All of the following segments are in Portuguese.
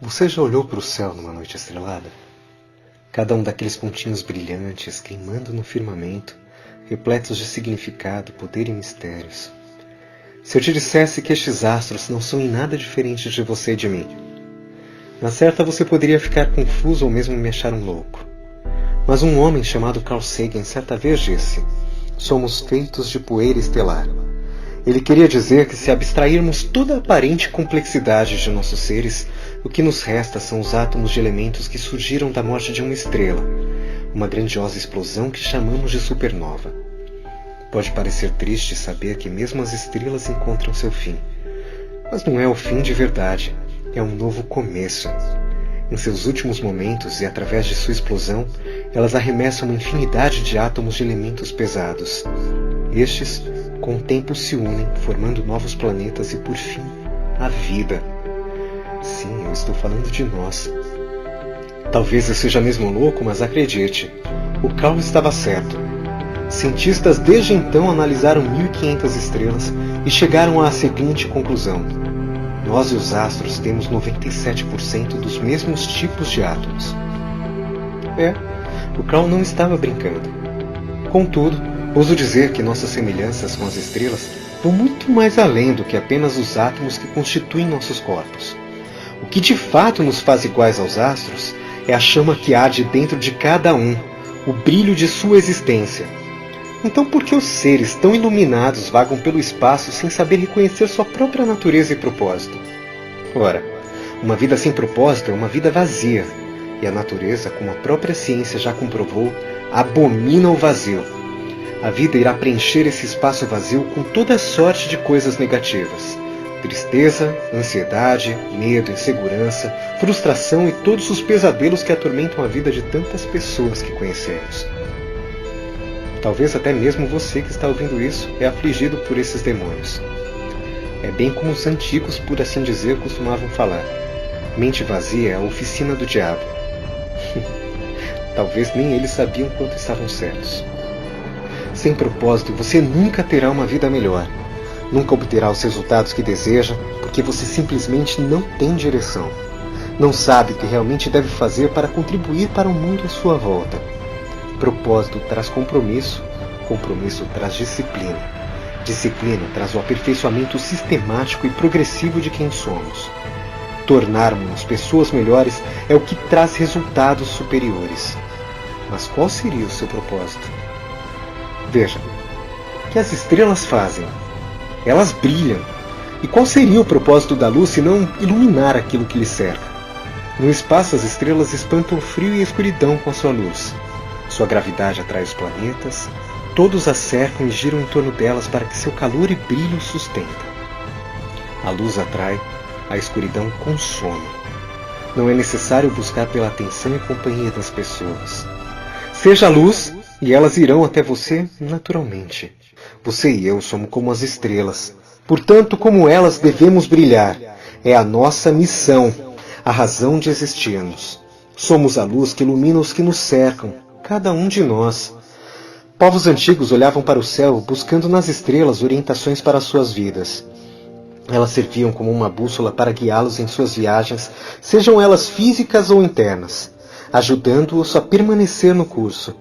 Você já olhou para o céu numa noite estrelada? Cada um daqueles pontinhos brilhantes queimando no firmamento, repletos de significado, poder e mistérios. Se eu te dissesse que estes astros não são em nada diferentes de você e de mim, na certa você poderia ficar confuso ou mesmo me achar um louco. Mas um homem chamado Carl Sagan certa vez disse: somos feitos de poeira estelar. Ele queria dizer que se abstrairmos toda a aparente complexidade de nossos seres, o que nos resta são os átomos de elementos que surgiram da morte de uma estrela, uma grandiosa explosão que chamamos de supernova. Pode parecer triste saber que mesmo as estrelas encontram seu fim, mas não é o fim de verdade, é um novo começo. Em seus últimos momentos e através de sua explosão, elas arremessam uma infinidade de átomos de elementos pesados. Estes, com o tempo, se unem, formando novos planetas e, por fim, a vida. Sim, eu estou falando de nós. Talvez eu seja mesmo louco, mas acredite, o Carl estava certo. Cientistas desde então analisaram 1500 estrelas e chegaram à seguinte conclusão: nós e os astros temos 97% dos mesmos tipos de átomos. O Carl não estava brincando. Contudo, ouso dizer que nossas semelhanças com as estrelas vão muito mais além do que apenas os átomos que constituem nossos corpos. O que de fato nos faz iguais aos astros é a chama que arde dentro de cada um, o brilho de sua existência. Então por que os seres tão iluminados vagam pelo espaço sem saber reconhecer sua própria natureza e propósito? Ora, uma vida sem propósito é uma vida vazia, e a natureza, como a própria ciência já comprovou, abomina o vazio. A vida irá preencher esse espaço vazio com toda sorte de coisas negativas: tristeza, ansiedade, medo, insegurança, frustração e todos os pesadelos que atormentam a vida de tantas pessoas que conhecemos. Talvez até mesmo você que está ouvindo isso é afligido por esses demônios. É bem como os antigos, por assim dizer, costumavam falar: mente vazia é a oficina do diabo. Talvez nem eles sabiam quanto estavam certos. Sem propósito, você nunca terá uma vida melhor. Nunca obterá os resultados que deseja, porque você simplesmente não tem direção. Não sabe o que realmente deve fazer para contribuir para o mundo à sua volta. Propósito traz compromisso, compromisso traz disciplina. Disciplina traz o aperfeiçoamento sistemático e progressivo de quem somos. Tornarmos-nos pessoas melhores é o que traz resultados superiores. Mas qual seria o seu propósito? Veja, o que as estrelas fazem? Elas brilham. E qual seria o propósito da luz se não iluminar aquilo que lhe cerca? No espaço, as estrelas espantam o frio e a escuridão com a sua luz. Sua gravidade atrai os planetas, todos a cercam e giram em torno delas para que seu calor e brilho os sustentem. A luz atrai, a escuridão consome. Não é necessário buscar pela atenção e companhia das pessoas. Seja a luz, e elas irão até você naturalmente. Você e eu somos como as estrelas. Portanto, como elas, devemos brilhar. É a nossa missão, a razão de existirmos. Somos a luz que ilumina os que nos cercam, cada um de nós. Povos antigos olhavam para o céu, buscando nas estrelas orientações para as suas vidas. Elas serviam como uma bússola para guiá-los em suas viagens, sejam elas físicas ou internas, ajudando-os a permanecer no curso.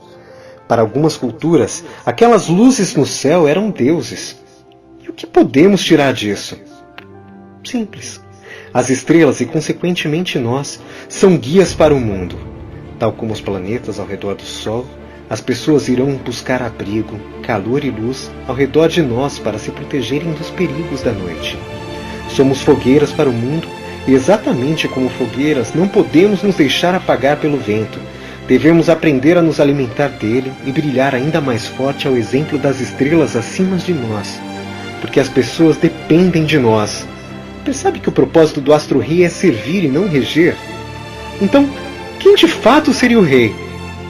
Para algumas culturas, aquelas luzes no céu eram deuses. E o que podemos tirar disso? Simples. As estrelas e, consequentemente, nós, são guias para o mundo. Tal como os planetas ao redor do Sol, as pessoas irão buscar abrigo, calor e luz ao redor de nós para se protegerem dos perigos da noite. Somos fogueiras para o mundo e, exatamente como fogueiras, não podemos nos deixar apagar pelo vento. Devemos aprender a nos alimentar dele e brilhar ainda mais forte ao exemplo das estrelas acima de nós, porque as pessoas dependem de nós. Percebe que o propósito do astro-rei é servir e não reger? Então, quem de fato seria o rei?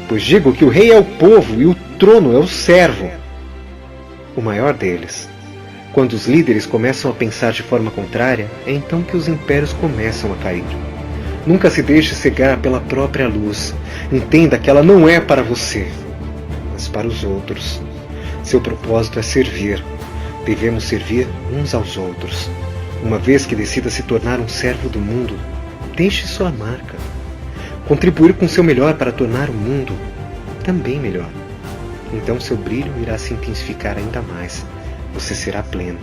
Pois digo que o rei é o povo e o trono é o servo. O maior deles. Quando os líderes começam a pensar de forma contrária, é então que os impérios começam a cair. Nunca se deixe cegar pela própria luz. Entenda que ela não é para você, mas para os outros. Seu propósito é servir. Devemos servir uns aos outros. Uma vez que decida se tornar um servo do mundo, deixe sua marca. Contribuir com seu melhor para tornar o mundo também melhor. Então seu brilho irá se intensificar ainda mais. Você será pleno.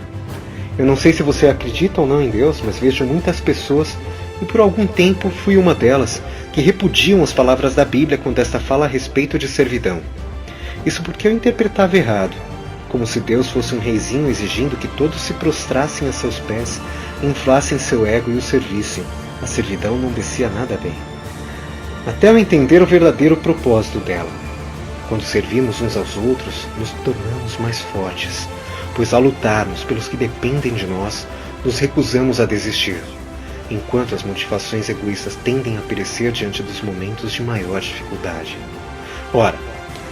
Eu não sei se você acredita ou não em Deus, mas vejo muitas pessoas, e por algum tempo fui uma delas, que repudiam as palavras da Bíblia quando esta fala a respeito de servidão. Isso porque eu interpretava errado, como se Deus fosse um reizinho exigindo que todos se prostrassem a seus pés, inflassem seu ego e o servissem. A servidão não descia nada bem. Até eu entender o verdadeiro propósito dela. Quando servimos uns aos outros, nos tornamos mais fortes, pois ao lutarmos pelos que dependem de nós, nos recusamos a desistir, enquanto as motivações egoístas tendem a perecer diante dos momentos de maior dificuldade. Ora,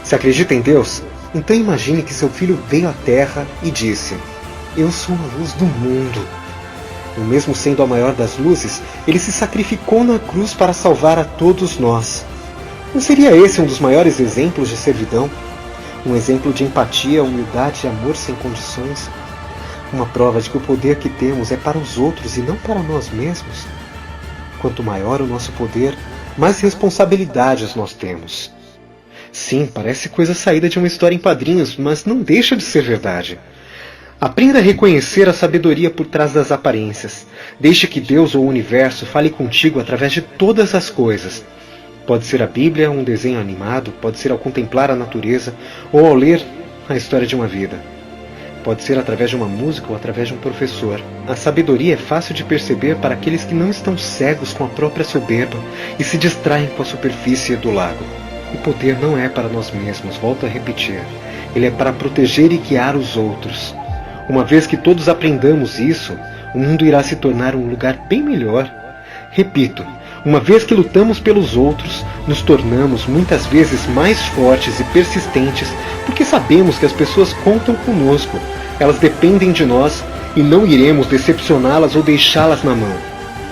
se acredita em Deus, então imagine que seu filho veio à Terra e disse: "Eu sou a luz do mundo." E mesmo sendo a maior das luzes, ele se sacrificou na cruz para salvar a todos nós. Não seria esse um dos maiores exemplos de servidão? Um exemplo de empatia, humildade e amor sem condições? Uma prova de que o poder que temos é para os outros e não para nós mesmos? Quanto maior o nosso poder, mais responsabilidades nós temos. Sim, parece coisa saída de uma história em quadrinhos, mas não deixa de ser verdade. Aprenda a reconhecer a sabedoria por trás das aparências. Deixe que Deus ou o universo fale contigo através de todas as coisas. Pode ser a Bíblia, um desenho animado, pode ser ao contemplar a natureza ou ao ler a história de uma vida. Pode ser através de uma música ou através de um professor. A sabedoria é fácil de perceber para aqueles que não estão cegos com a própria soberba e se distraem com a superfície do lago. O poder não é para nós mesmos, volto a repetir. Ele é para proteger e guiar os outros. Uma vez que todos aprendamos isso, o mundo irá se tornar um lugar bem melhor. Repito, uma vez que lutamos pelos outros, nos tornamos muitas vezes mais fortes e persistentes, porque sabemos que as pessoas contam conosco, elas dependem de nós e não iremos decepcioná-las ou deixá-las na mão.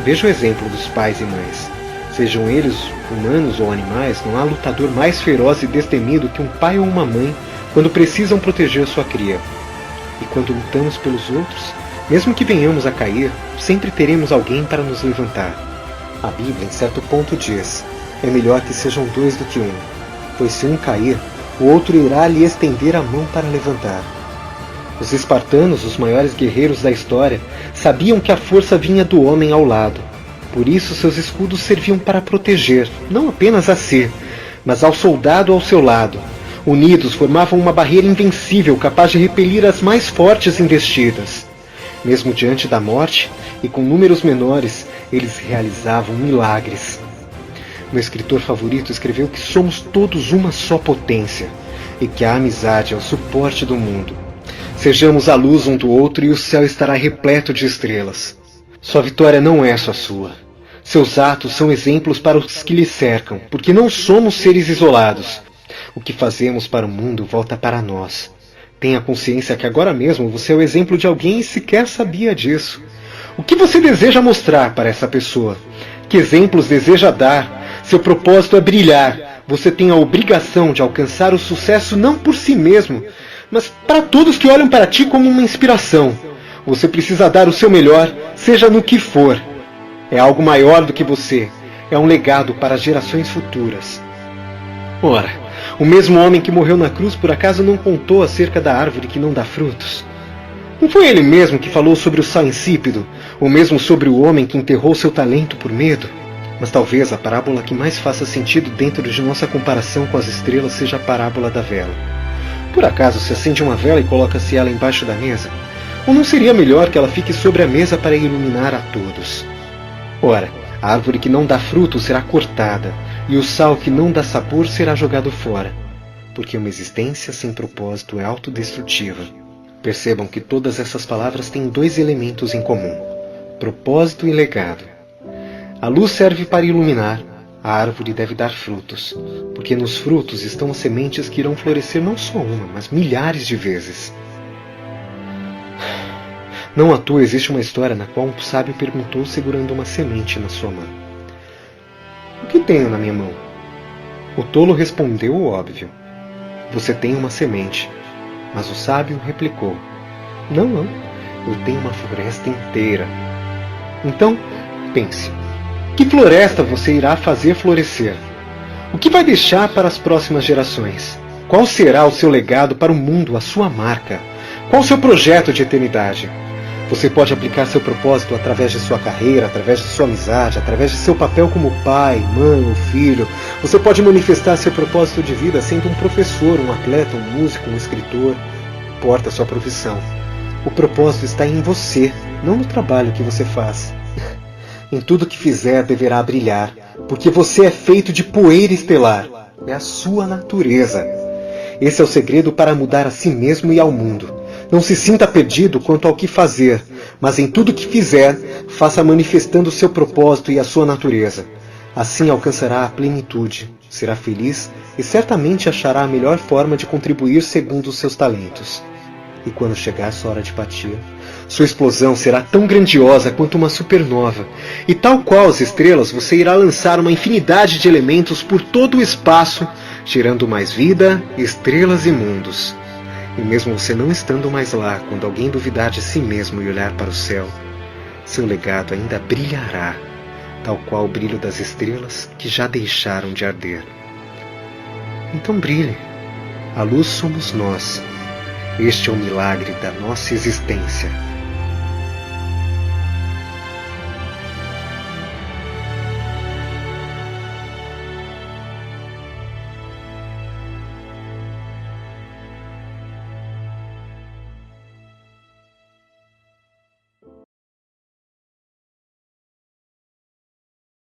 Veja o exemplo dos pais e mães. Sejam eles humanos ou animais, não há lutador mais feroz e destemido que um pai ou uma mãe quando precisam proteger sua cria. E quando lutamos pelos outros, mesmo que venhamos a cair, sempre teremos alguém para nos levantar. A Bíblia, em certo ponto, diz: é melhor que sejam dois do que um, pois se um cair, o outro irá lhe estender a mão para levantar. Os espartanos, os maiores guerreiros da história, sabiam que a força vinha do homem ao lado. Por isso seus escudos serviam para proteger, não apenas a si, mas ao soldado ao seu lado. Unidos formavam uma barreira invencível capaz de repelir as mais fortes investidas. Mesmo diante da morte, e com números menores, eles realizavam milagres. Meu escritor favorito escreveu que somos todos uma só potência, e que a amizade é o suporte do mundo. Sejamos a luz um do outro e o céu estará repleto de estrelas. Sua vitória não é só sua. Seus atos são exemplos para os que lhe cercam, porque não somos seres isolados. O que fazemos para o mundo volta para nós. Tenha consciência que agora mesmo você é o exemplo de alguém e sequer sabia disso. O que você deseja mostrar para essa pessoa? Que exemplos deseja dar? Seu propósito é brilhar. Você tem a obrigação de alcançar o sucesso não por si mesmo, mas para todos que olham para ti como uma inspiração. Você precisa dar o seu melhor, seja no que for. É algo maior do que você. É um legado para as gerações futuras. Ora, o mesmo homem que morreu na cruz por acaso não contou acerca da árvore que não dá frutos? Não foi ele mesmo que falou sobre o sal insípido, ou mesmo sobre o homem que enterrou seu talento por medo? Mas talvez a parábola que mais faça sentido dentro de nossa comparação com as estrelas seja a parábola da vela. Por acaso se acende uma vela e coloca-se ela embaixo da mesa? Ou não seria melhor que ela fique sobre a mesa para iluminar a todos? Ora, a árvore que não dá fruto será cortada, e o sal que não dá sabor será jogado fora, porque uma existência sem propósito é autodestrutiva. Percebam que todas essas palavras têm dois elementos em comum: propósito e legado. A luz serve para iluminar, a árvore deve dar frutos, porque nos frutos estão as sementes que irão florescer não só uma, mas milhares de vezes. Não à toa existe uma história na qual um sábio perguntou segurando uma semente na sua mão: "O que tenho na minha mão?" O tolo respondeu o óbvio: "Você tem uma semente." Mas o sábio replicou: "Não, eu tenho uma floresta inteira." Então, pense, Que floresta você irá fazer florescer? O que vai deixar para as próximas gerações? Qual será o seu legado para o mundo, a sua marca? Qual o seu projeto de eternidade? Você pode aplicar seu propósito através de sua carreira, através de sua amizade, através de seu papel como pai, mãe ou filho. Você pode manifestar seu propósito de vida sendo um professor, um atleta, um músico, um escritor. Não importa a sua profissão. O propósito está em você, não no trabalho que você faz. Em tudo que fizer deverá brilhar, porque você é feito de poeira estelar. É a sua natureza. Esse é o segredo para mudar a si mesmo e ao mundo. Não se sinta perdido quanto ao que fazer, mas em tudo que fizer, faça manifestando o seu propósito e a sua natureza. Assim alcançará a plenitude, será feliz e certamente achará a melhor forma de contribuir segundo os seus talentos. E quando chegar sua hora de partir, sua explosão será tão grandiosa quanto uma supernova, e tal qual as estrelas, você irá lançar uma infinidade de elementos por todo o espaço, gerando mais vida, estrelas e mundos. E mesmo você não estando mais lá, quando alguém duvidar de si mesmo e olhar para o céu, seu legado ainda brilhará, tal qual o brilho das estrelas que já deixaram de arder. Então brilhe. A luz somos nós. Este é o milagre da nossa existência.